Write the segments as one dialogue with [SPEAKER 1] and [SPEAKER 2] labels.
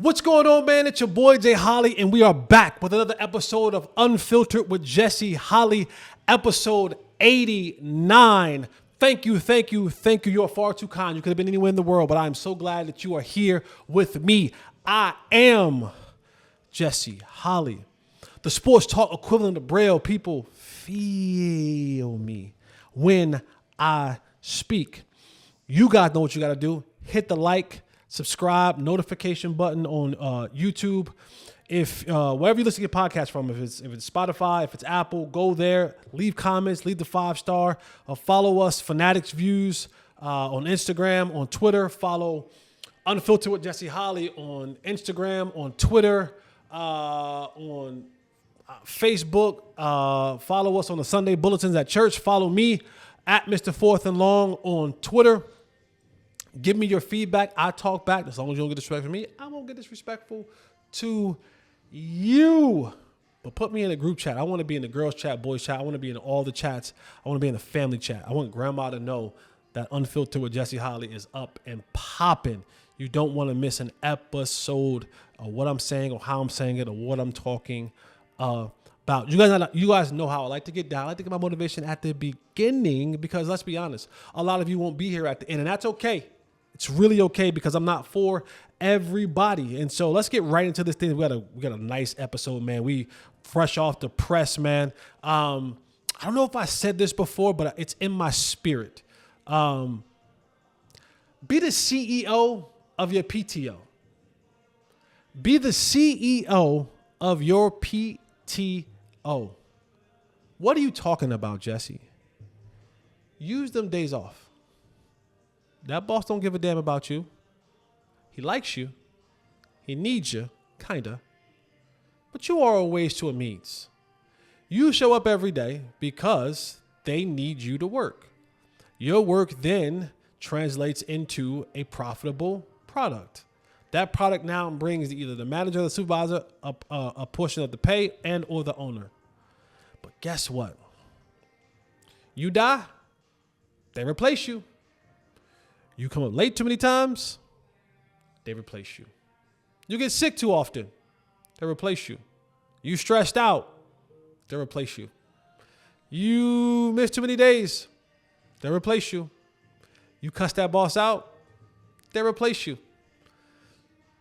[SPEAKER 1] What's going on, man? It's your boy Jay Holley, and we are back with another episode of Unfiltered with Jesse Holley, episode 89. Thank you. You're far too kind. You could have been anywhere in the world, but I'm so glad that you are here with me. I am Jesse Holley, the sports talk equivalent of Braille. People feel me when I speak. You guys know what you got to do. Hit the like, subscribe, notification button on YouTube. If wherever you listen to your podcast from, if it's Spotify, if it's Apple, go there, leave comments, leave the 5-star, follow us, Fanatics Views on Instagram, on Twitter, follow Unfiltered with Jesse Holley on Instagram, on Twitter, on Facebook, follow us on the Sunday Bulletins at church, follow me at Mr. Fourth and Long on Twitter. Give me your feedback. I talk back. As long as you don't get disrespectful from me, I won't get disrespectful to you. But put me in a group chat. I want to be in the girls chat, boys chat. I want to be in all the chats. I want to be in the family chat. I want grandma to know that Unfiltered with Jesse Holley is up and popping. You don't want to miss an episode of what I'm saying or how I'm saying it or what I'm talking about. You guys know how I like to get down. I like to get my motivation at the beginning because let's be honest, a lot of you won't be here at the end, and that's okay. It's really okay because I'm not for everybody. And so let's get right into this thing. We got a nice episode, man. We fresh off the press, man. I don't know if I said this before, but it's in my spirit. Be the CEO of your PTO. Be the CEO of your PTO. What are you talking about, Jesse? Use them days off. That boss don't give a damn about you. He likes you. He needs you, kinda. But you are a ways to a means. You show up every day because they need you to work. Your work then translates into a profitable product. That product now brings either the manager or the supervisor a portion of the pay and or the owner. But guess what? You die, they replace you. You come up late too many times, they replace you. You get sick too often, they replace you. You stressed out, they replace you. You miss too many days, they replace you. You cuss that boss out, they replace you.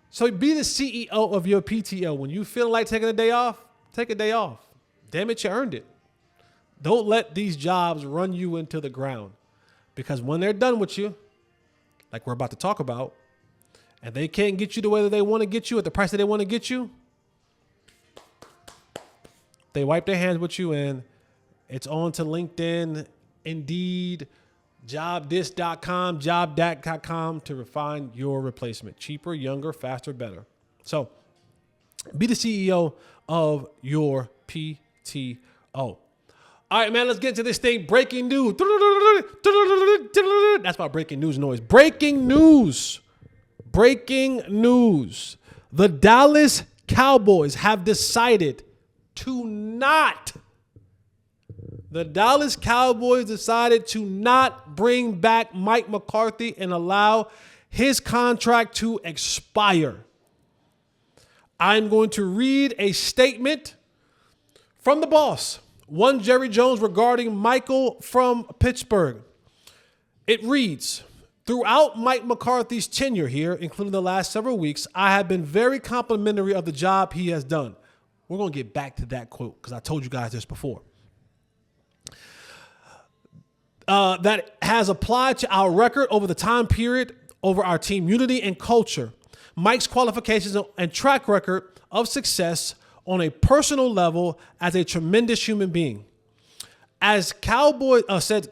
[SPEAKER 1] So be the CEO of your PTO. When you feel like taking a day off, take a day off. Damn it, you earned it. Don't let these jobs run you into the ground. Because when they're done with you, like we're about to talk about, and they can't get you the way that they want to get you at the price that they want to get you, they wipe their hands with you and it's on to LinkedIn, Indeed, jobthis.com, jobdat.com to find your replacement. Cheaper, younger, faster, better. So be the CEO of your PTO. All right, man, let's get into this thing. Breaking news. That's my breaking news noise. Breaking news. The Dallas Cowboys have decided to not bring back Mike McCarthy and allow his contract to expire. I'm going to read a statement from the boss, one Jerry Jones, regarding Michael from Pittsburgh. It reads, throughout Mike McCarthy's tenure here, including the last several weeks, I have been very complimentary of the job he has done. We're going to get back to that quote because I told you guys this before. That has applied to our record over the time period, over our team unity and culture. Mike's qualifications and track record of success on a personal level as a tremendous human being. As said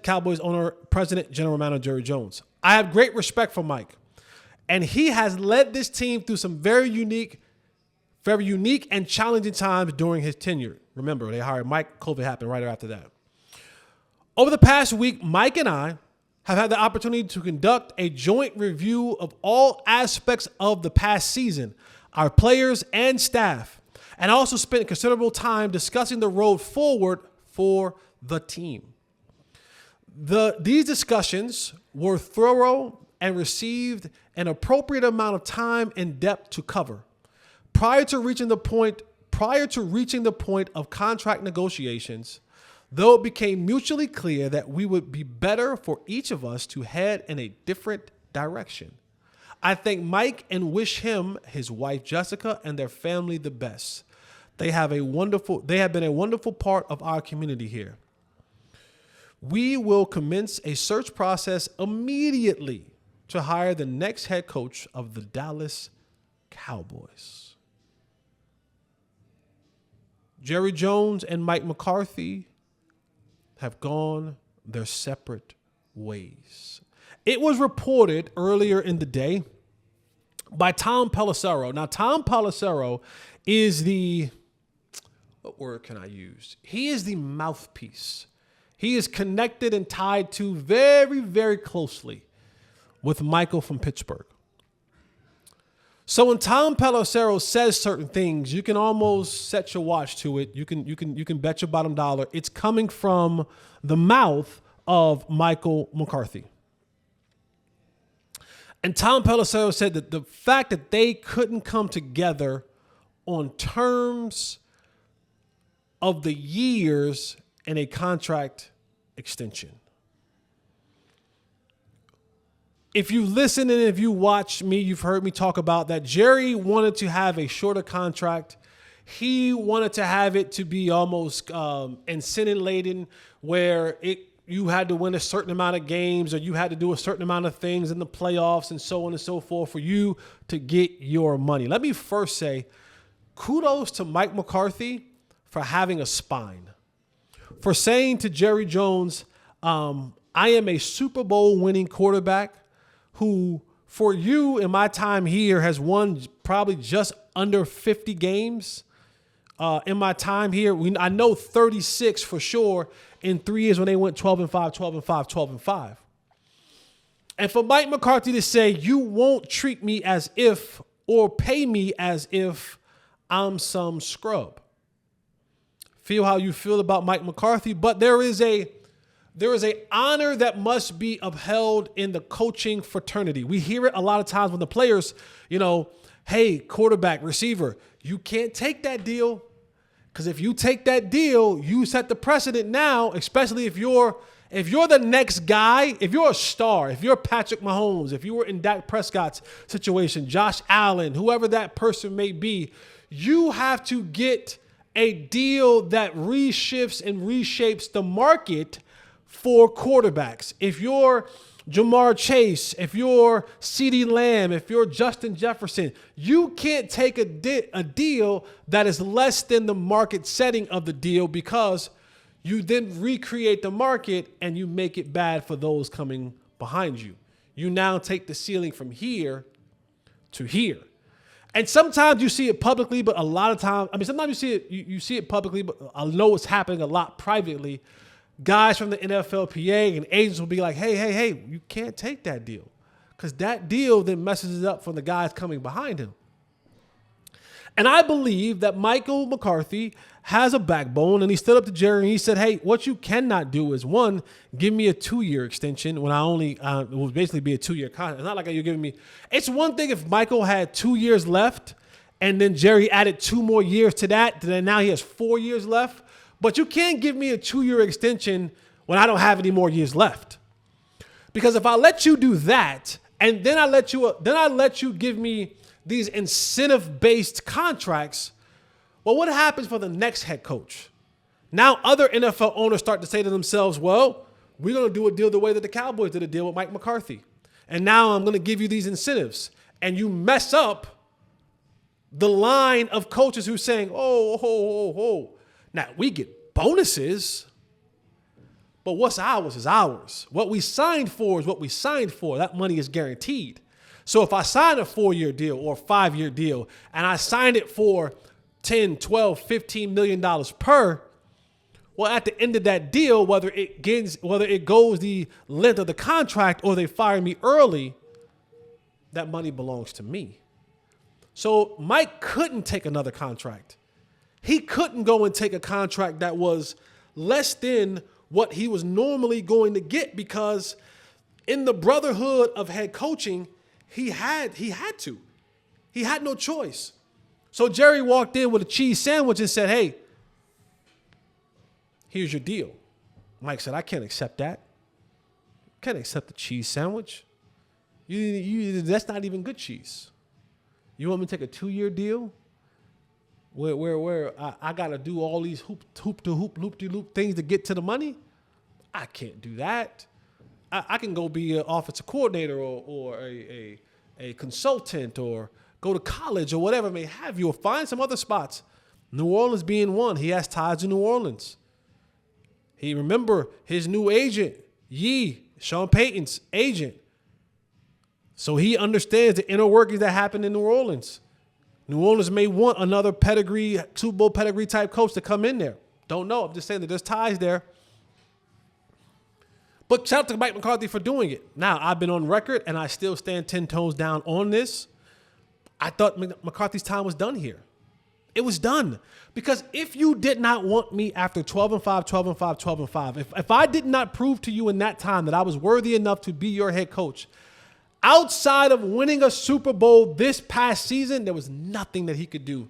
[SPEAKER 1] Cowboys owner, president, general manager Jerry Jones, I have great respect for Mike, and he has led this team through some very unique and challenging times during his tenure. Remember, they hired Mike. COVID happened right after that. Over the past week, Mike and I have had the opportunity to conduct a joint review of all aspects of the past season, our players and staff, and also spent considerable time discussing the road forward for the team. These discussions were thorough and received an appropriate amount of time and depth to cover. prior to reaching the point of contract negotiations, though it became mutually clear that we would be better for each of us to head in a different direction. I thank Mike and wish him, his wife Jessica, and their family the best. They have been a wonderful part of our community here. We will commence a search process immediately to hire the next head coach of the Dallas Cowboys. Jerry Jones and Mike McCarthy have gone their separate ways. It was reported earlier in the day by Tom Pelissero. Now, Tom Pelissero is what word can I use? He is the mouthpiece. He is connected and tied to very, very closely with Michael from Pittsburgh. So when Tom Pelissero says certain things, you can almost set your watch to it. You can bet your bottom dollar it's coming from the mouth of Michael McCarthy. And Tom Pelissero said that the fact that they couldn't come together on terms of the years in a contract extension. If you listen and if you watch me, you've heard me talk about that Jerry wanted to have a shorter contract. He wanted to have it to be almost incentive-laden where you had to win a certain amount of games or you had to do a certain amount of things in the playoffs and so on and so forth for you to get your money. Let me first say kudos to Mike McCarthy for having a spine, for saying to Jerry Jones, I am a Super Bowl winning quarterback who, for you in my time here, has won probably just under 50 games. In my time here, I know 36 for sure in 3 years when they went 12-5, 12-5, 12-5. And for Mike McCarthy to say, you won't treat me as if or pay me as if I'm some scrub. Feel how you feel about Mike McCarthy, but there is a honor that must be upheld in the coaching fraternity. We hear it a lot of times when the players, hey, quarterback, receiver, you can't take that deal because if you take that deal, you set the precedent now, especially if you're the next guy, if you're a star, if you're Patrick Mahomes, if you were in Dak Prescott's situation, Josh Allen, whoever that person may be, you have to get a deal that reshifts and reshapes the market for quarterbacks. If you're Jamar Chase, if you're CeeDee Lamb, if you're Justin Jefferson, you can't take a deal that is less than the market setting of the deal because you then recreate the market and you make it bad for those coming behind you. You now take the ceiling from here to here. And sometimes you see it publicly, but a lot of times, sometimes you see it publicly, but I know it's happening a lot privately. Guys from the NFLPA and agents will be like, hey, you can't take that deal. Because that deal then messes it up for the guys coming behind him. And I believe that Michael McCarthy has a backbone, and he stood up to Jerry and he said, hey, what you cannot do is, one, give me a 2-year extension when it will basically be a 2-year contract. It's not like you're giving me. It's one thing if Michael had 2 years left and then Jerry added 2 more years to that, then now he has 4 years left. But you can't give me a 2-year extension when I don't have any more years left. Because if I let you do that, and then I let you give me these incentive-based contracts, well, what happens for the next head coach? Now other NFL owners start to say to themselves, well, we're going to do a deal the way that the Cowboys did a deal with Mike McCarthy. And now I'm going to give you these incentives. And you mess up the line of coaches who's saying, oh. Now, we get bonuses, but what's ours is ours. What we signed for is what we signed for. That money is guaranteed. So if I sign a 4-year deal or a 5-year deal and I signed it for $10, $12, $15 million per, well, at the end of that deal, whether it goes the length of the contract or they fire me early, that money belongs to me. So Mike couldn't take another contract. He couldn't go and take a contract that was less than what he was normally going to get because in the brotherhood of head coaching, he had to. He had no choice. So Jerry walked in with a cheese sandwich and said, hey, here's your deal. Mike said, I can't accept that. Can't accept the cheese sandwich. That's not even good cheese. You want me to take a 2-year deal where I got to do all these loop-de-loop things to get to the money? I can't do that. I can go be an offensive coordinator or a consultant or go to college or whatever may have you, or find some other spots. New Orleans being one. He has ties to New Orleans. Remember his new agent, Sean Payton's agent. So he understands the inner workings that happen in New Orleans. New Orleans may want another pedigree, Super Bowl pedigree type coach to come in there. Don't know. I'm just saying that there's ties there. But shout out to Mike McCarthy for doing it. Now, I've been on record, and I still stand 10 toes down on this. I thought McCarthy's time was done here. It was done. Because if you did not want me after 12-5, 12-5, 12-5, if I did not prove to you in that time that I was worthy enough to be your head coach, outside of winning a Super Bowl this past season, there was nothing that he could do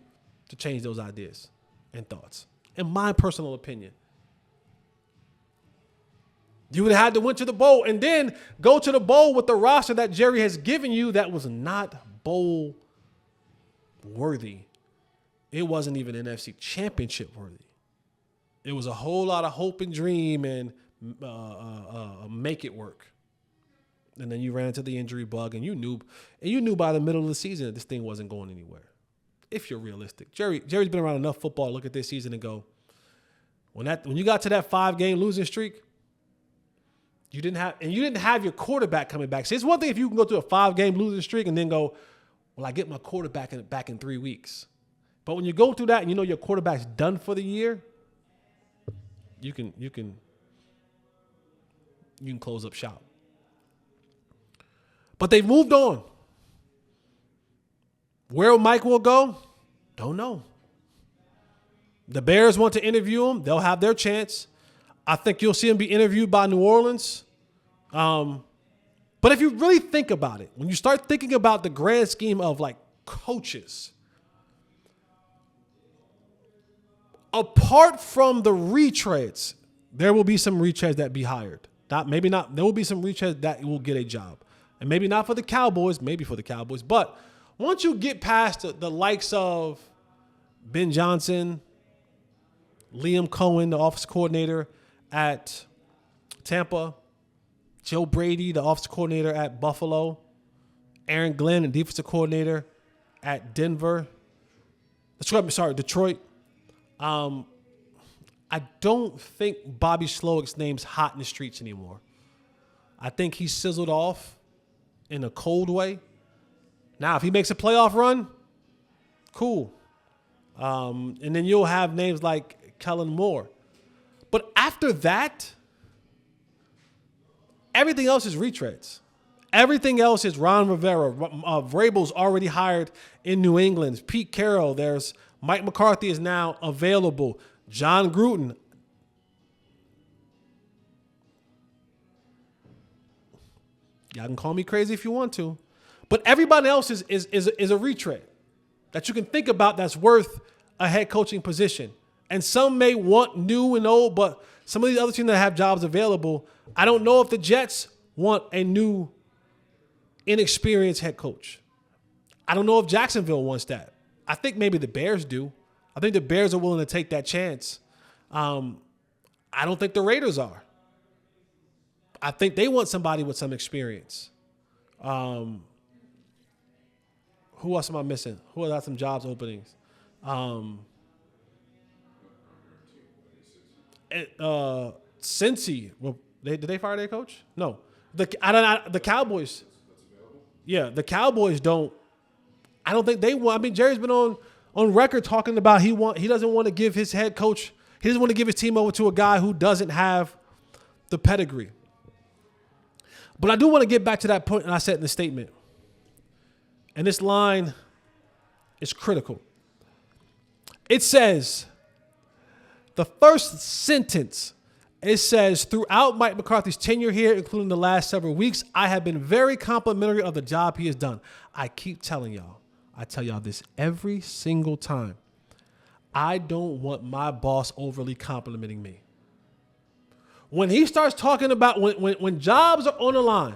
[SPEAKER 1] to change those ideas and thoughts, in my personal opinion. You would have had to win to the bowl and then go to the bowl with the roster that Jerry has given you that was not bowl worthy. It wasn't even NFC championship worthy. It was a whole lot of hope and dream and make it work. And then you ran into the injury bug, and you knew by the middle of the season that this thing wasn't going anywhere. If you're realistic, Jerry's been around enough football to look at this season and go, when you got to that 5-game losing streak, you didn't have your quarterback coming back. See, it's one thing if you can go through a 5-game losing streak and then go, well, I get my quarterback back in 3 weeks. But when you go through that and you know your quarterback's done for the year, you can close up shop. But they've moved on. Where Mike will go, don't know. The Bears want to interview him. They'll have their chance. I think you'll see him be interviewed by New Orleans. But if you really think about it, when you start thinking about the grand scheme of like coaches, apart from the retreads, there will be some retreads that be hired. Maybe not. There will be some retreads that will get a job. And maybe not for the Cowboys, maybe for the Cowboys. But once you get past the likes of Ben Johnson, Liam Cohen, the offensive coordinator at Tampa, Joe Brady, the offensive coordinator at Buffalo, Aaron Glenn, the defensive coordinator at Detroit. I don't think Bobby Slowick's name's hot in the streets anymore. I think he's sizzled off in a cold way. Now, if he makes a playoff run, cool. And then you'll have names like Kellen Moore. But after that, everything else is retreads. Everything else is Ron Rivera. Vrabel's already hired in New England. Pete Carroll. There's Mike McCarthy is now available. John Gruden. Y'all can call me crazy if you want to. But everybody else is a retread that you can think about that's worth a head coaching position. And some may want new and old, but some of these other teams that have jobs available, I don't know if the Jets want a new, inexperienced head coach. I don't know if Jacksonville wants that. I think maybe the Bears do. I think the Bears are willing to take that chance. I don't think the Raiders are. I think they want somebody with some experience. Who else am I missing? Who got some jobs openings? Cincy. Well, did they fire their coach? No. The Cowboys. Yeah, the Cowboys don't. I don't think they want. I mean, Jerry's been on record talking about he doesn't want to give his head coach. He doesn't want to give his team over to a guy who doesn't have the pedigree. But I do want to get back to that point, and I said in the statement. And this line is critical. It says, the first sentence, it says, throughout Mike McCarthy's tenure here, including the last several weeks, I have been very complimentary of the job he has done. I keep telling y'all, I tell y'all this every single time. I don't want my boss overly complimenting me. When he starts talking about when jobs are on the line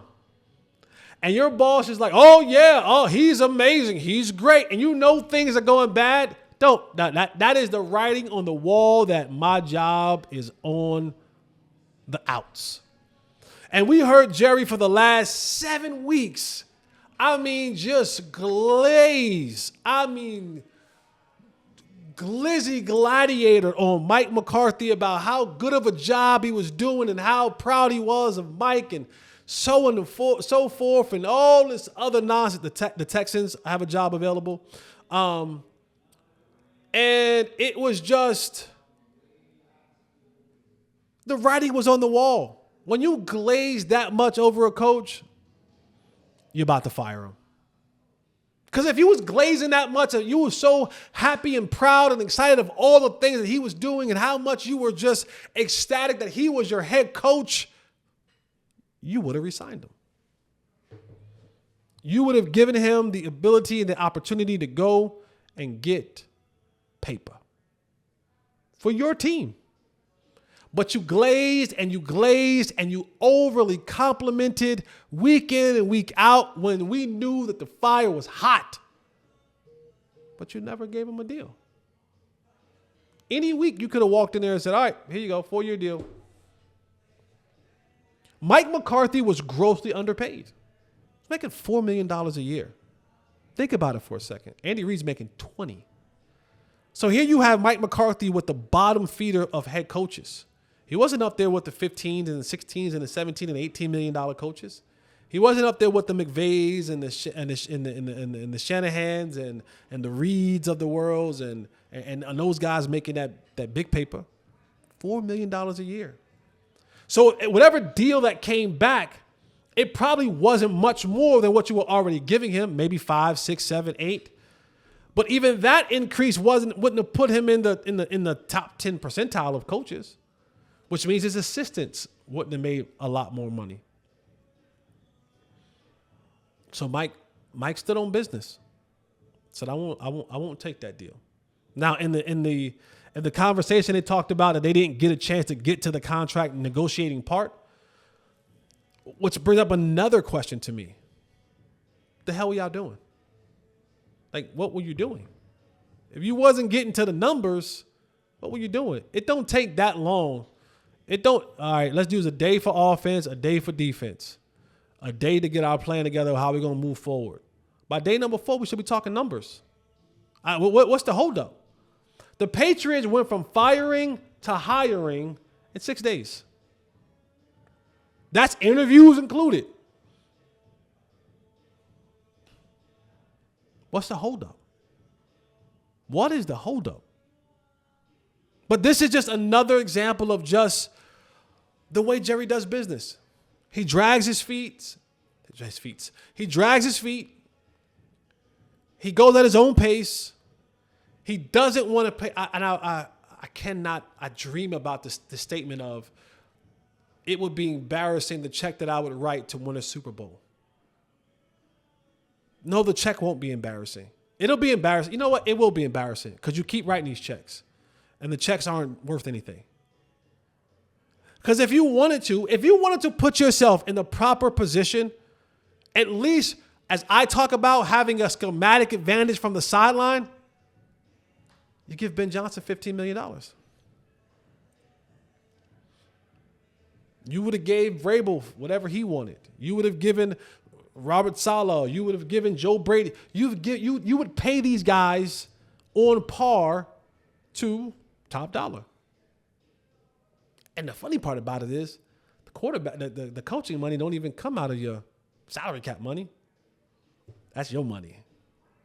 [SPEAKER 1] and your boss is like, oh yeah, oh, he's amazing, he's great, and you know things are going bad, that is the writing on the wall that my job is on the outs. And we heard Jerry for the last 7 weeks. I mean, just glaze. I mean, glizzy gladiator on Mike McCarthy about how good of a job he was doing and how proud he was of Mike and so on and so forth and all this other nonsense. The Texans have a job available. And it was just, the writing was on the wall. When you glaze that much over a coach, you're about to fire him. Because if you was glazing that much and you were so happy and proud and excited of all the things that he was doing and how much you were just ecstatic that he was your head coach, you would have resigned him. You would have given him the ability and the opportunity to go and get paper for your team. But you glazed and you overly complimented week in and week out when we knew that the fire was hot. But you never gave him a deal. Any week you could have walked in there and said, all right, here you go, 4-year deal. Mike McCarthy was grossly underpaid. He's making $4 million a year. Think about it for a second. Andy Reid's making $20. So here you have Mike McCarthy with the bottom feeder of head coaches. He wasn't up there with the 15s and the 16s and the 17 and $18 million coaches. He wasn't up there with the McVays and the Shanahans and the Reeds of the world and those guys making that big paper. $4 million a year. So whatever deal that came back, it probably wasn't much more than what you were already giving him, maybe 5, 6, 7, 8. But even that increase wouldn't have put him in the top 10 percentile of coaches, which means his assistants wouldn't have made a lot more money. So Mike stood on business. Said, I won't take that deal. Now in the conversation they talked about that they didn't get a chance to get to the contract negotiating part, which brings up another question to me. What the hell were y'all doing? Like, what were you doing? If you wasn't getting to the numbers, what were you doing? It don't take that long. All right, let's use a day for offense, a day for defense, a day to get our plan together, how we're going to move forward. By day number 4, we should be talking numbers. What's the holdup? The Patriots went from firing to hiring in 6 days. That's interviews included. What's the holdup? What is the holdup? But this is just another example of just the way Jerry does business. He drags his feet. He drags his feet. He goes at his own pace. He doesn't want to pay. I dream about the statement of it would be embarrassing, the check that I would write to win a Super Bowl. No, the check won't be embarrassing. It'll be embarrassing. You know what? It will be embarrassing because you keep writing these checks and the checks aren't worth anything. Because if you wanted to put yourself in the proper position, at least as I talk about having a schematic advantage from the sideline, you give Ben Johnson $15 million. You would have gave Vrabel whatever he wanted. You would have given Robert Saleh. You would have given Joe Brady. You would pay these guys on par to top dollar. And the funny part about it is the quarterback, the coaching money don't even come out of your salary cap money. That's your money.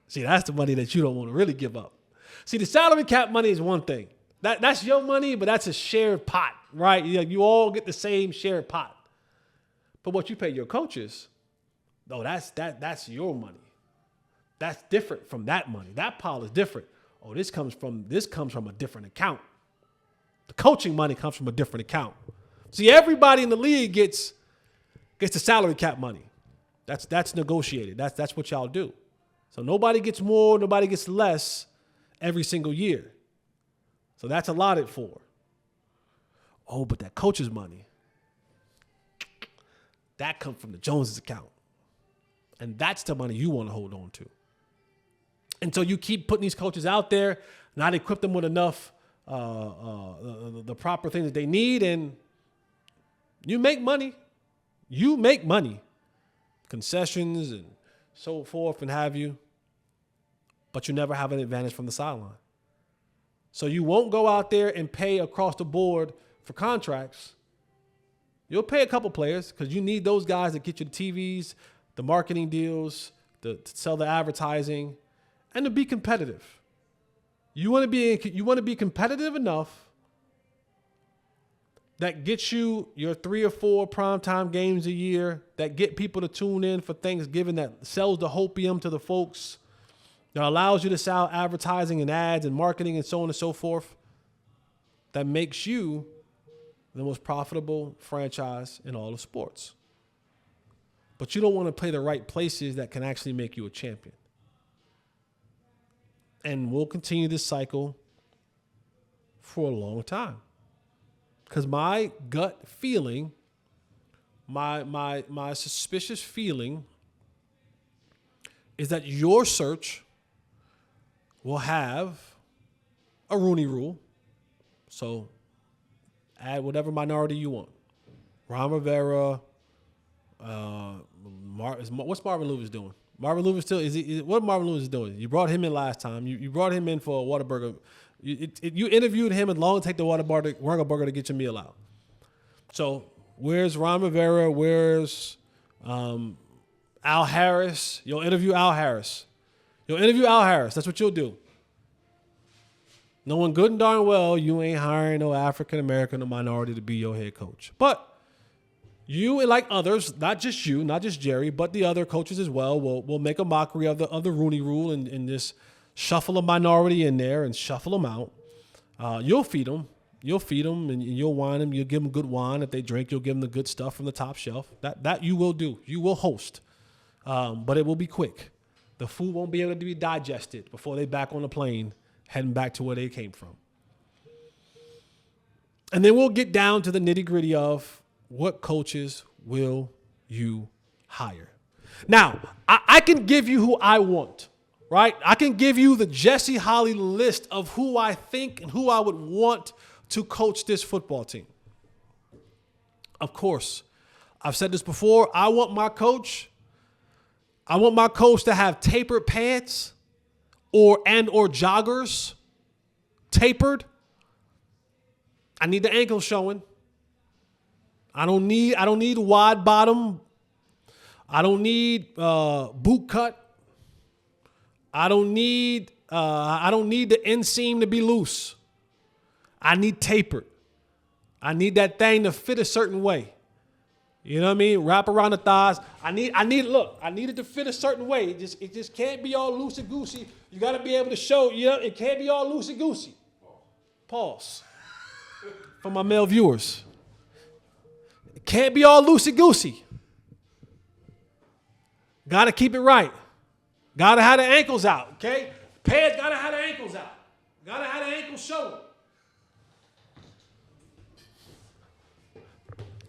[SPEAKER 1] See, that's the money that you don't want to really give up. See, the salary cap money is one thing. That's your money, but that's a shared pot, right? You all get the same shared pot. But what you pay your coaches, that's your money. That's different from that money. That pile is different. Oh, this comes from a different account. The coaching money comes from a different account. See, everybody in the league gets the salary cap money. That's negotiated. That's what y'all do. So nobody gets more, nobody gets less every single year. So that's allotted for. Oh, but that coach's money, that comes from the Joneses account. And that's the money you want to hold on to. And so you keep putting these coaches out there, not equip them with enough the proper things that they need, and you make money. You make money. Concessions and so forth and have you. But you never have an advantage from the sideline. So you won't go out there and pay across the board for contracts. You'll pay a couple players because you need those guys to get you the TVs, the marketing deals, to sell the advertising, and to be competitive. You want to be competitive enough that gets you your 3 or 4 primetime games a year, that get people to tune in for Thanksgiving, that sells the hopium to the folks, that allows you to sell advertising and ads and marketing and so on and so forth, that makes you the most profitable franchise in all of sports. But you don't want to play the right places that can actually make you a champion. And we'll continue this cycle for a long time. Because my gut feeling, my suspicious feeling is that your search will have a Rooney Rule. So add whatever minority you want. Ron Rivera. What's Marvin Lewis doing? Marvin Lewis still what Marvin Lewis is doing? You brought him in last time. You brought him in for a Whataburger. You interviewed him as long as take the Whataburger to get your meal out. So where's Ron Rivera? Where's Al Harris? You'll interview Al Harris. That's what you'll do. Knowing good and darn well you ain't hiring no African American or minority to be your head coach. But you, and like others, not just you, not just Jerry, but the other coaches as well, will make a mockery of the Rooney Rule and just shuffle a minority in there and shuffle them out. You'll feed them. And you'll wine them. You'll give them good wine. If they drink, you'll give them the good stuff from the top shelf. That you will do. You will host. But it will be quick. The food won't be able to be digested before they back on the plane, heading back to where they came from. And then we'll get down to the nitty-gritty of what coaches will you hire? Now, I can give you who I want, right? I can give you the Jesse Holley list of who I think and who I would want to coach this football team. Of course, I've said this before. I want my coach to have tapered pants or joggers, tapered. I need the ankles showing. I don't need wide bottom. I don't need boot cut. I don't need the inseam to be loose. I need tapered. I need that thing to fit a certain way. You know what I mean? Wrap around the thighs. I need it to fit a certain way. It just can't be all loosey goosey. You got to be able to show. It can't be all loosey goosey. Pause. For my male viewers. Can't be all loosey-goosey. Got to keep it right. Got to have the ankles out, okay? Pants got to have the ankles out. Got to have the ankles showing.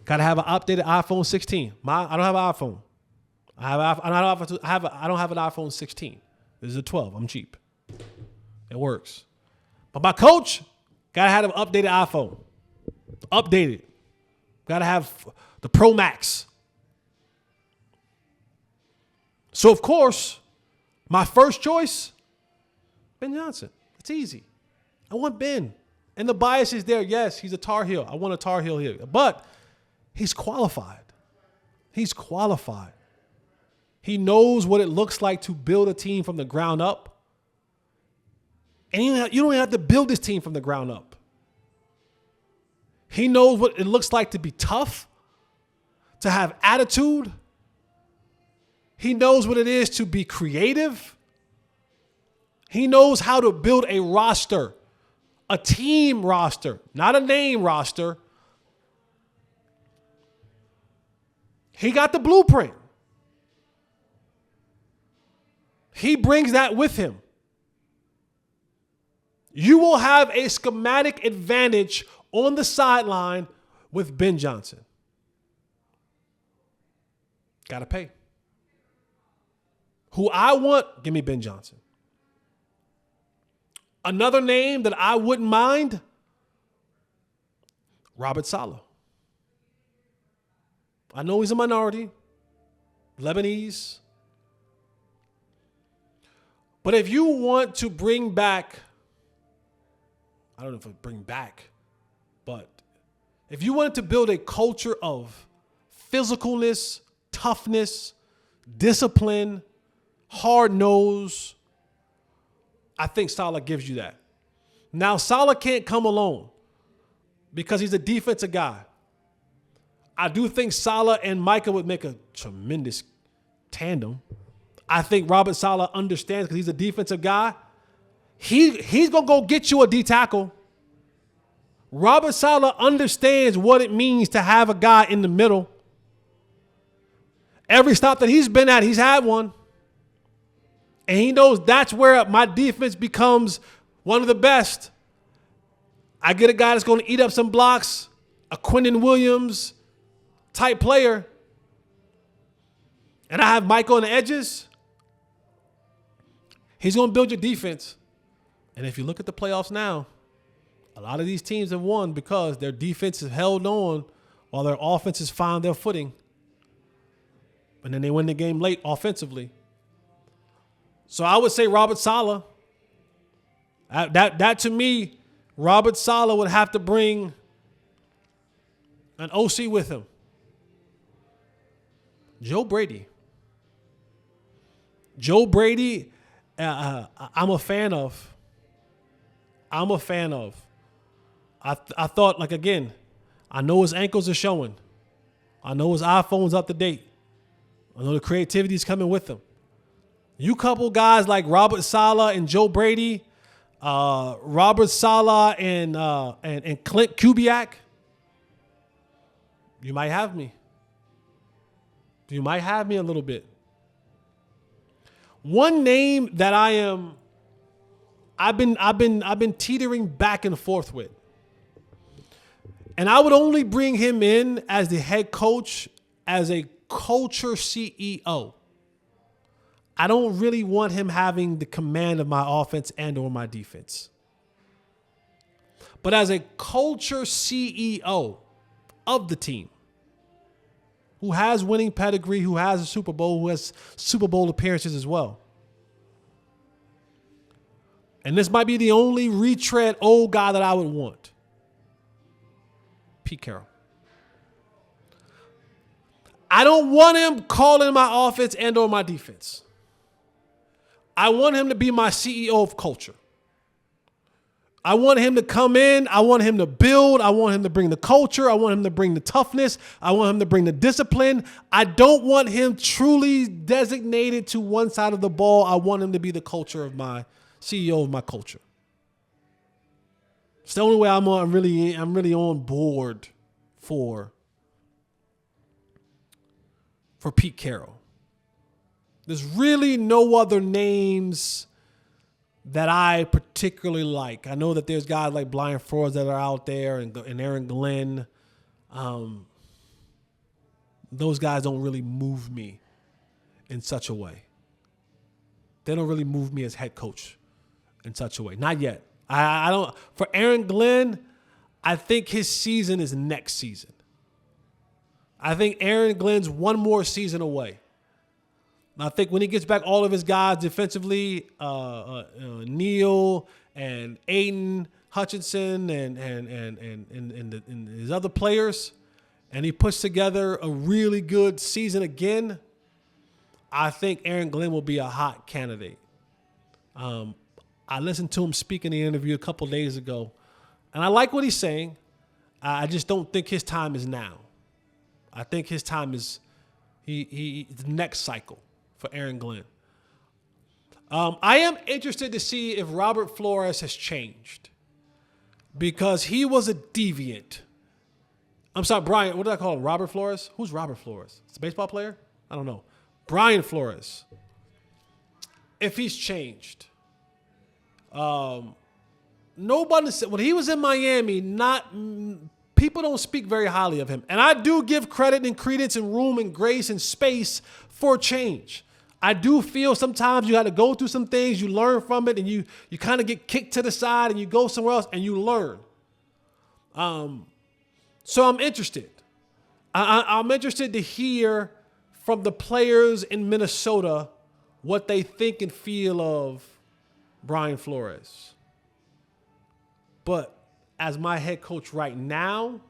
[SPEAKER 1] Got to have an updated iPhone 16. I don't have an iPhone. I don't have an iPhone 16. This is a 12. I'm cheap. It works. But my coach got to have an updated iPhone. Updated. Got to have the Pro Max. So, of course, my first choice, Ben Johnson. It's easy. I want Ben. And the bias is there. Yes, he's a Tar Heel. I want a Tar Heel here. But he's qualified. He's qualified. He knows what it looks like to build a team from the ground up. And you don't even have to build this team from the ground up. He knows what it looks like to be tough, to have attitude. He knows what it is to be creative. He knows how to build a roster, a team roster, not a name roster. He got the blueprint. He brings that with him. You will have a schematic advantage on the sideline with Ben Johnson. Got to pay. Who I want, give me Ben Johnson. Another name that I wouldn't mind, Robert Saleh. I know he's a minority, Lebanese. But if you want to bring back, I don't know if I bring back, but if you wanted to build a culture of physicalness, toughness, discipline, hard nose, I think Saleh gives you that. Now, Saleh can't come alone because he's a defensive guy. I do think Saleh and Micah would make a tremendous tandem. I think Robert Saleh understands because he's a defensive guy. He's going to go get you a D tackle. Robert Saleh understands what it means to have a guy in the middle. Every stop that he's been at, he's had one. And he knows that's where my defense becomes one of the best. I get a guy that's going to eat up some blocks, a Quentin Williams type player, and I have Mike on the edges. He's going to build your defense. And if you look at the playoffs now, a lot of these teams have won because their defense has held on while their offenses found their footing. And then they win the game late offensively. So I would say Robert Saleh. That to me, Robert Saleh would have to bring an OC with him. Joe Brady. Joe Brady, I'm a fan of. I thought, like, again, I know his ankles are showing. I know his iPhone's up to date. I know the creativity is coming with him. You couple guys like Robert Saleh and Joe Brady, Robert Saleh and Clint Kubiak, you might have me. You might have me a little bit. One name that I've been teetering back and forth with. And I would only bring him in as the head coach, as a culture CEO. I don't really want him having the command of my offense and or my defense. But as a culture CEO of the team, who has winning pedigree, who has a Super Bowl, who has Super Bowl appearances as well. And this might be the only retread old guy that I would want. Pete Carroll. I don't want him calling my offense and or my defense. I want him to be my CEO of culture. I want him to come in. I want him to build. I want him to bring the culture. I want him to bring the toughness. I want him to bring the discipline. I don't want him truly designated to one side of the ball. I want him to be the culture of my CEO of my culture. It's the only way I'm really on board for Pete Carroll. There's really no other names that I particularly like. I know that there's guys like Brian Flores that are out there and Aaron Glenn. Those guys don't really move me in such a way. They don't really move me as head coach in such a way. Not yet. I don't. For Aaron Glenn, I think his season is next season. I think Aaron Glenn's one more season away. I think when he gets back all of his guys defensively, Neal and Aiden Hutchinson and his other players, and he puts together a really good season again, I think Aaron Glenn will be a hot candidate. I listened to him speak in the interview a couple days ago, and I like what he's saying. I just don't think his time is now. I think his time is the next cycle for Aaron Glenn. I am interested to see if Robert Flores has changed because he was a deviant. I'm sorry, Brian. What did I call him? Robert Flores? Who's Robert Flores? It's a baseball player? I don't know. Brian Flores. if he's changed. Nobody said when he was in Miami, people don't speak very highly of him. And I do give credit and credence and room and grace and space for change. I do feel sometimes you got to go through some things, you learn from it, and you kind of get kicked to the side and you go somewhere else and you learn. So I'm interested. I'm interested to hear from the players in Minnesota what they think and feel of Brian Flores. But as my head coach right now,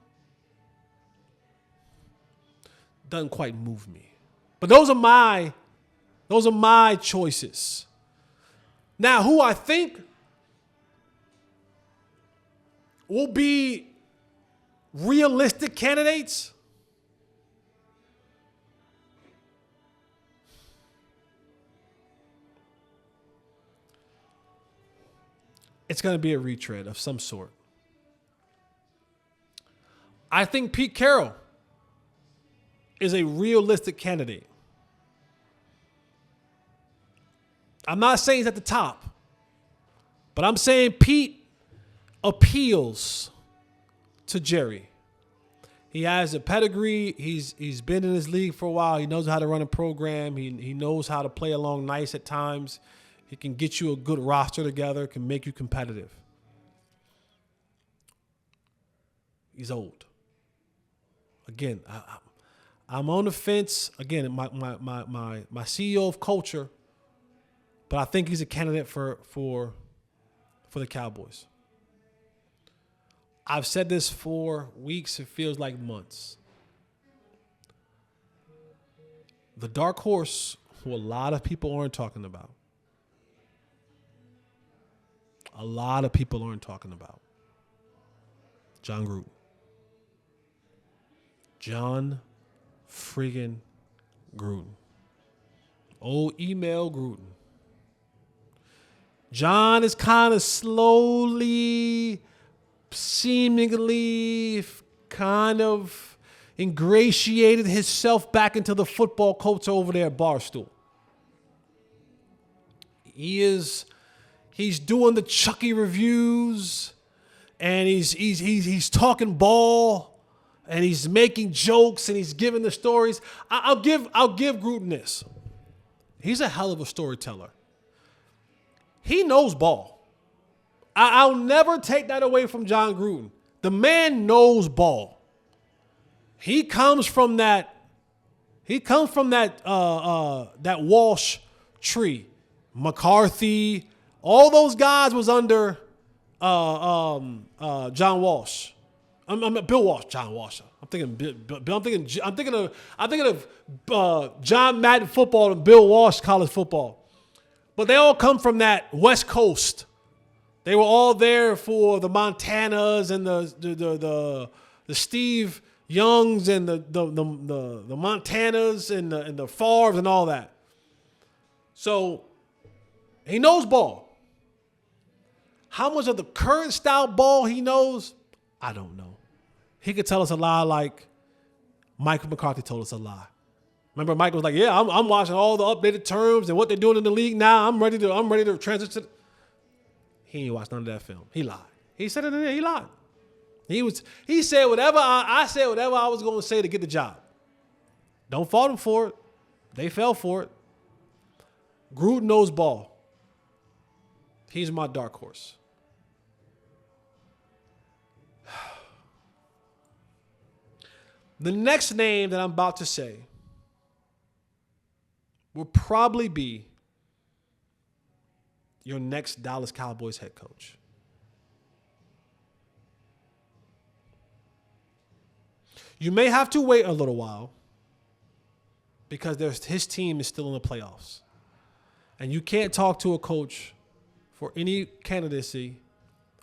[SPEAKER 1] doesn't quite move me. But those are my choices. Now, who I think will be realistic candidates? It's going to be a retread of some sort. I think Pete Carroll is a realistic candidate. I'm not saying he's at the top, but I'm saying Pete appeals to Jerry. He has a pedigree. He's been in this league for a while. He knows how to run a program. He knows how to play along nice at times. He can get you a good roster together, can make you competitive. He's old. Again, I'm on the fence. Again, my CEO of culture, but I think he's a candidate for the Cowboys. I've said this for weeks. It feels like months. The dark horse, who a lot of people aren't talking about. A lot of people aren't talking about. John Gruden. John friggin' Gruden. Old email Gruden. John is kind of slowly, seemingly, kind of ingratiated himself back into the football culture over there at Barstool. He's doing the Chucky reviews, and he's talking ball, and he's making jokes, and he's giving the stories. I'll give Gruden this. He's a hell of a storyteller. He knows ball. I'll never take that away from John Gruden. The man knows ball. He comes from that Walsh tree. McCarthy. All those guys was under John Walsh. Bill Walsh. John Walsh. I'm thinking Bill. I'm thinking of John Madden football and Bill Walsh college football. But they all come from that West Coast. They were all there for the Montanas and the Steve Youngs and the Montanas and the Favres and all that. So he knows ball. How much of the current style ball he knows, I don't know. He could tell us a lie like Michael McCarthy told us a lie. Remember, Mike was like, "Yeah, I'm watching all the updated terms and what they're doing in the league now. I'm ready to transition." He ain't watched none of that film. He lied. He said it in there. He lied. He said whatever I said whatever I was going to say to get the job. Don't fault him for it. They fell for it. Gruden knows ball. He's my dark horse. The next name that I'm about to say will probably be your next Dallas Cowboys head coach. You may have to wait a little while because his team is still in the playoffs. And you can't talk to a coach for any candidacy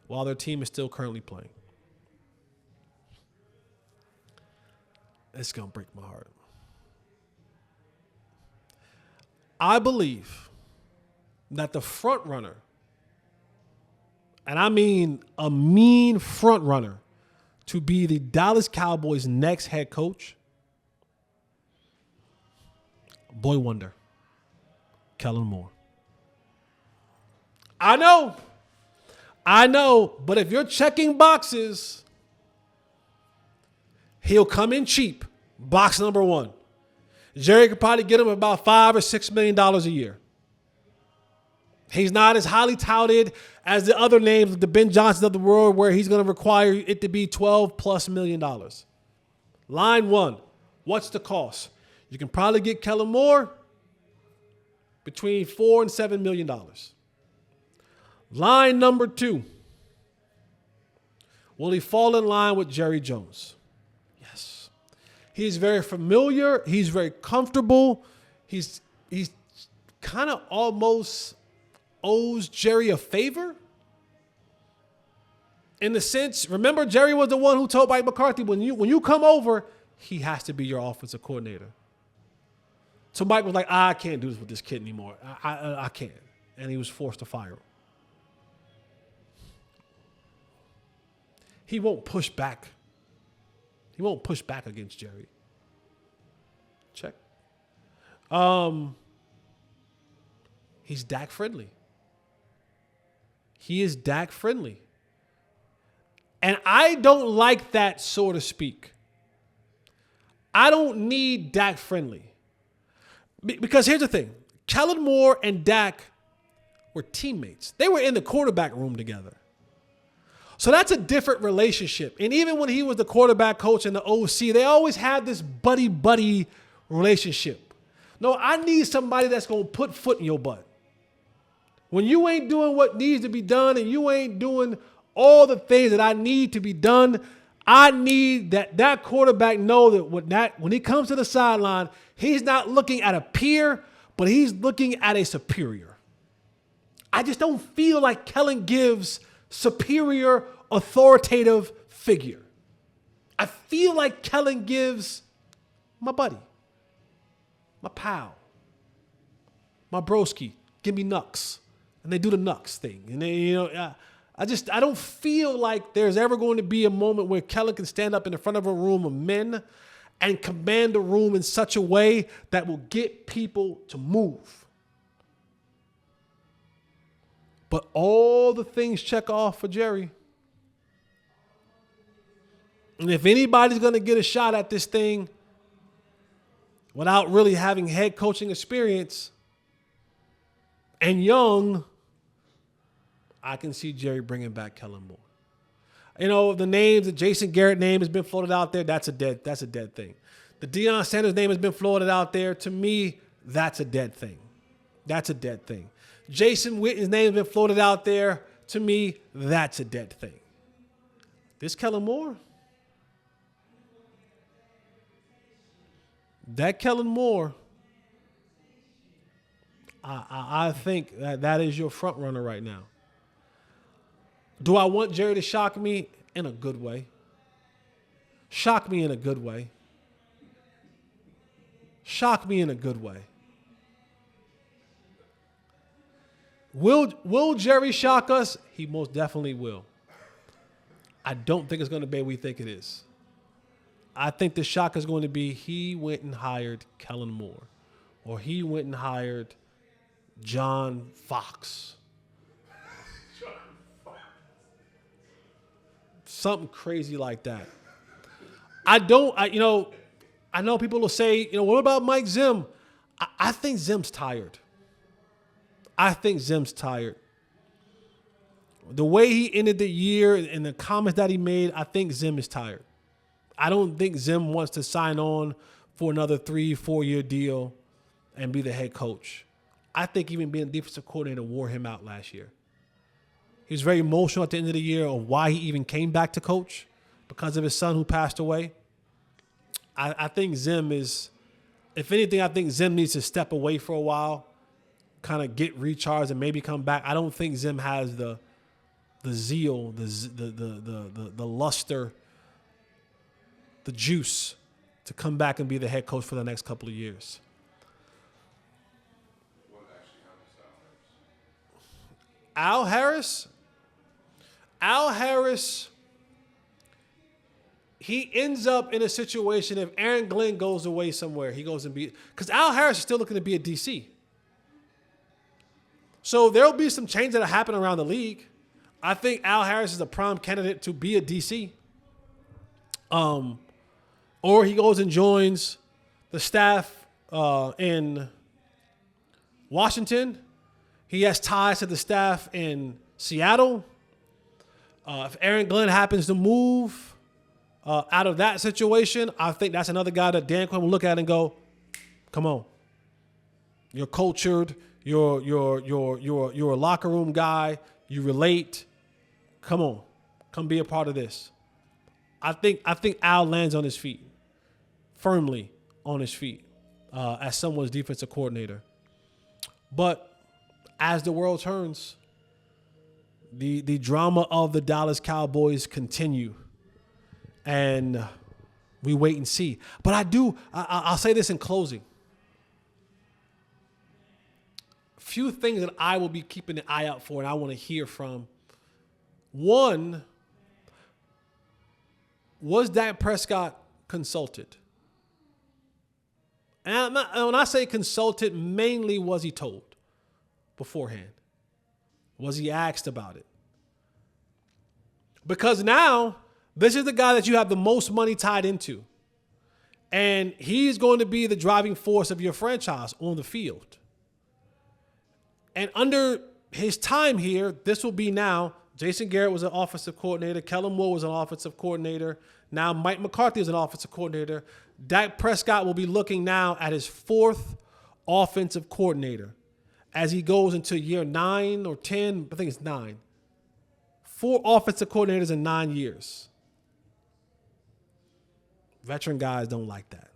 [SPEAKER 1] while their team is still currently playing. It's going to break my heart. I believe that the front runner, and I mean a mean front runner, to be the Dallas Cowboys' next head coach, boy wonder, Kellen Moore. I know. But if you're checking boxes, he'll come in cheap. Box number one. Jerry could probably get him about $5 or $6 million a year. He's not as highly touted as the other names, the Ben Johnsons of the world, where he's going to require it to be $12+ million. Line one, what's the cost? You can probably get Kellen Moore between $4 and $7 million. Line number two, will he fall in line with Jerry Jones? Yes. He's very familiar. He's very comfortable. He's kind of almost owes Jerry a favor. In the sense, remember Jerry was the one who told Mike McCarthy, when you come over, he has to be your offensive coordinator. So Mike was like, I can't do this with this kid anymore. I can't. And he was forced to fire him. He won't push back. He won't push back against Jerry. Check. He's Dak friendly. He is Dak friendly. And I don't like that, so to speak. I don't need Dak friendly. Because here's the thing. Kellen Moore and Dak were teammates. They were in the quarterback room together. So that's a different relationship. And even when he was the quarterback coach and the OC, they always had this buddy-buddy relationship. No, I need somebody that's going to put foot in your butt. When you ain't doing what needs to be done and you ain't doing all the things that I need to be done, I need that quarterback know that when he comes to the sideline, he's not looking at a peer, but he's looking at a superior. I just don't feel like Kellen gives superior, authoritative figure. I feel like Kellen gives my buddy, my pal, my broski, give me nucks. And they do the nucks thing. And they, I don't feel like there's ever going to be a moment where Kellen can stand up in the front of a room of men and command the room in such a way that will get people to move. But all the things check off for Jerry. And if anybody's going to get a shot at this thing without really having head coaching experience and young, I can see Jerry bringing back Kellen Moore. The Jason Garrett name has been floated out there. That's a dead thing. The Deion Sanders name has been floated out there. To me, that's a dead thing. That's a dead thing. Jason Witten's name has been floated out there. To me, that's a dead thing. This Kellen Moore, I think that is your front runner right now. Do I want Jerry to shock me? In a good way. Shock me in a good way. Shock me in a good way. Will Jerry shock us? He most definitely will. I don't think it's going to be what we think it is. I think the shock is going to be he went and hired Kellen Moore, or he went and hired John Fox. Something crazy like that. I know people will say, what about Mike Zim? I think Zim's tired. The way he ended the year and the comments that he made, I think Zim is tired. I don't think Zim wants to sign on for another 3-4 year deal and be the head coach. I think even being defensive coordinator wore him out last year. He was very emotional at the end of the year of why he even came back to coach because of his son who passed away. I think Zim is, if anything, I think Zim needs to step away for a while, kind of get recharged and maybe come back. I don't think Zim has the zeal, the luster, the juice to come back and be the head coach for the next couple of years. Al Harris, he ends up in a situation if Aaron Glenn goes away somewhere, he goes and because Al Harris is still looking to be a DC. So there'll be some change that'll happen around the league. I think Al Harris is a prime candidate to be a DC. Or he goes and joins the staff in Washington. He has ties to the staff in Seattle. If Aaron Glenn happens to move out of that situation, I think that's another guy that Dan Quinn will look at and go, come on. You're cultured. You're a locker room guy. You relate. Come on. Come be a part of this. I think Al lands on his feet, firmly on his feet, as someone's defensive coordinator. But as the world turns, the drama of the Dallas Cowboys continue, and we wait and see. But I'll say this in closing. Few things that I will be keeping an eye out for and I want to hear from. One, was Dak Prescott consulted? And when I say consulted, mainly was he told beforehand? Was he asked about it? Because now, this is the guy that you have the most money tied into. And he's going to be the driving force of your franchise on the field. And under his time here, this will be now, Jason Garrett was an offensive coordinator. Kellen Moore was an offensive coordinator. Now Mike McCarthy is an offensive coordinator. Dak Prescott will be looking now at his fourth offensive coordinator as he goes into year 9 or 10. I think it's 9. 4 offensive coordinators in 9 years. Veteran guys don't like that.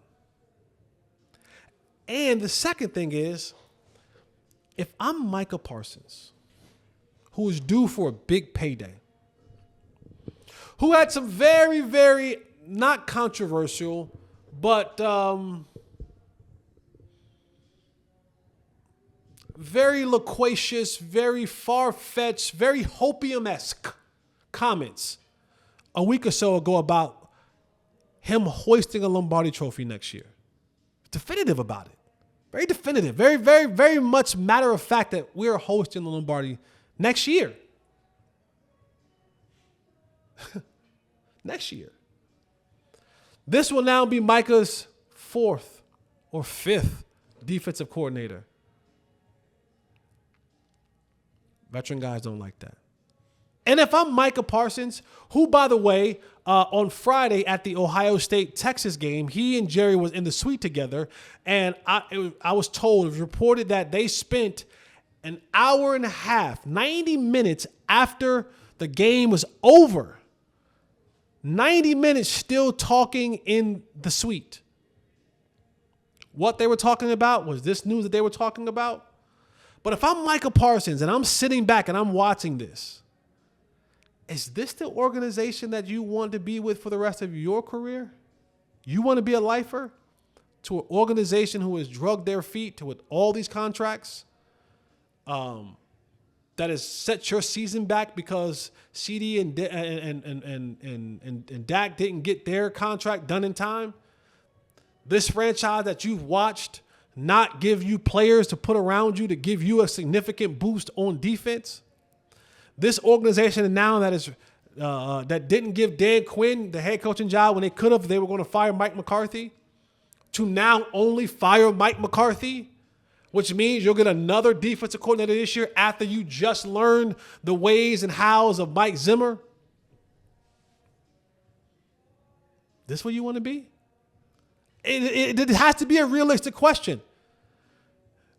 [SPEAKER 1] And the second thing is, if I'm Micah Parsons, who is due for a big payday, who had some very, very not controversial, but very loquacious, very far-fetched, very Hopium-esque comments a week or so ago about him hoisting a Lombardi trophy next year. Definitive about it. Very definitive. Very, very, very much matter of fact that we're hosting the Lombardi next year. Next year. This will now be Micah's 4th or 5th defensive coordinator. Veteran guys don't like that. And if I'm Micah Parsons, who, by the way, on Friday at the Ohio State-Texas game, he and Jerry was in the suite together, and I was told, it was reported that they spent an hour and a half, 90 minutes after the game was over, 90 minutes still talking in the suite. What they were talking about was this news that they were talking about. But if I'm Micah Parsons and I'm sitting back and I'm watching this, is this the organization that you want to be with for the rest of your career? You want to be a lifer to an organization who has drugged their feet with all these contracts, that has set your season back because CD and Dak didn't get their contract done in time? This franchise that you've watched not give you players to put around you to give you a significant boost on defense? This organization now that is that didn't give Dan Quinn the head coaching job when they could have, they were going to fire Mike McCarthy, to now only fire Mike McCarthy, which means you'll get another defensive coordinator this year after you just learned the ways and hows of Mike Zimmer. This where you want to be? It has to be a realistic question.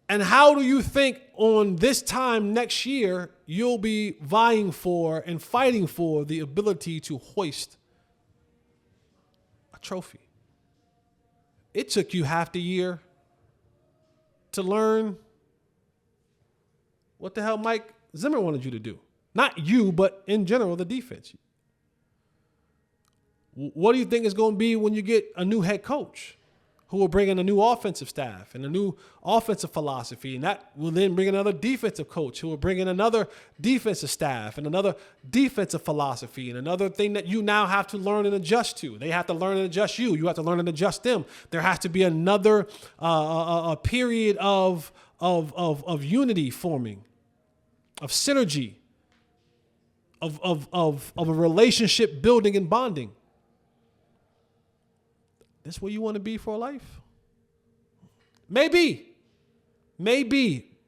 [SPEAKER 1] And how do you think on this time next year you'll be vying for and fighting for the ability to hoist a trophy? It took you half the year to learn what the hell Mike Zimmer wanted you to do. Not you, but in general, the defense. What do you think is going to be when you get a new head coach who will bring in a new offensive staff and a new offensive philosophy? And that will then bring another defensive coach who will bring in another defensive staff and another defensive philosophy and another thing that you now have to learn and adjust to. They have to learn and adjust you. You have to learn and adjust them. There has to be another a period of unity forming of synergy, of a relationship building and bonding. This where you want to be for life? Maybe,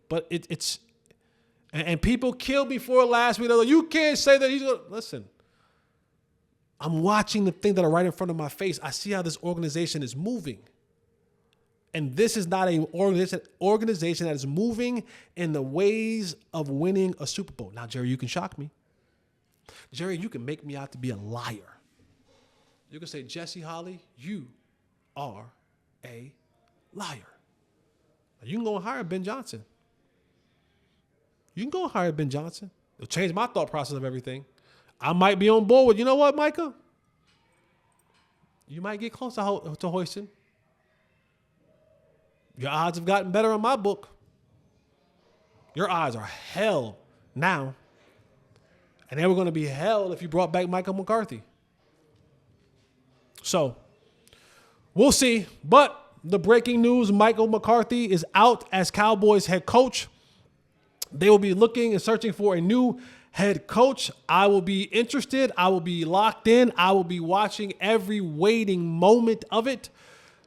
[SPEAKER 1] but it's and people killed me for it last week. They're like, you can't say that. He's gonna listen. I'm watching the thing that are right in front of my face. I see how this organization is moving. And this is not an organization that is moving in the ways of winning a Super Bowl. Now, Jerry, you can shock me. Jerry, you can make me out to be a liar. You can say, Jesse Holley, you are a liar. You can go and hire Ben Johnson. You can go and hire Ben Johnson. It'll change my thought process of everything. I might be on board with, you know what, Micah? You might get close to hoisting. Your odds have gotten better in my book. Your odds are hell now. And they were going to be hell if you brought back Michael McCarthy. So, we'll see. But the breaking news, Michael McCarthy is out as Cowboys head coach. They will be looking and searching for a new head coach. I will be interested. I will be locked in. I will be watching every waiting moment of it.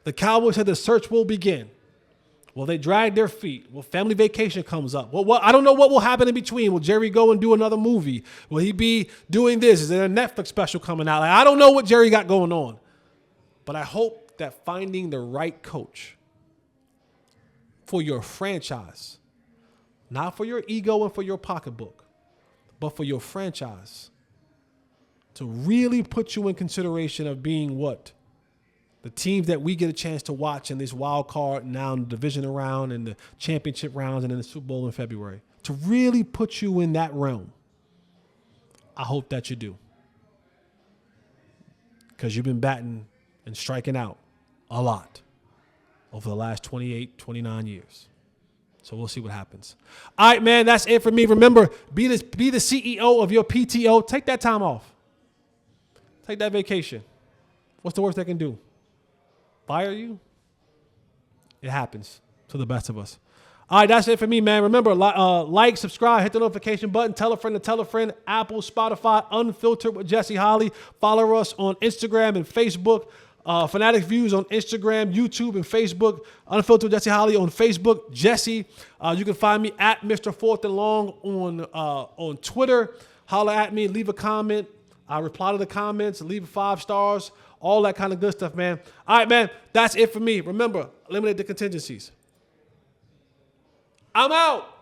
[SPEAKER 1] The Cowboys said the search will begin. Will they drag their feet? Will family vacation comes up? Well, I don't know what will happen in between. Will Jerry go and do another movie? Will he be doing this? Is there a Netflix special coming out? Like, I don't know what Jerry got going on. But I hope that finding the right coach for your franchise, not for your ego and for your pocketbook, but for your franchise, to really put you in consideration of being what? The teams that we get a chance to watch in this wild card now in the division round and the championship rounds and in the Super Bowl in February. To really put you in that realm. I hope that you do. Because you've been batting and striking out a lot over the last 28, 29 years. So we'll see what happens. All right, man, that's it for me. Remember, be the CEO of your PTO. Take that time off. Take that vacation. What's the worst they can do? Fire you? It happens to the best of us. All right, that's it for me, man. Remember, like, subscribe, hit the notification button, tell a friend, Apple, Spotify, Unfiltered with Jesse Holley. Follow us on Instagram and Facebook. Fanatics Views on Instagram, YouTube, and Facebook. Unfiltered with Jesse Holley on Facebook. Jesse, you can find me at Mr. Fourth and Long on Twitter. Holler at me, leave a comment. I reply to the comments, leave 5 stars. All that kind of good stuff, man. All right, man. That's it for me. Remember, eliminate the contingencies. I'm out.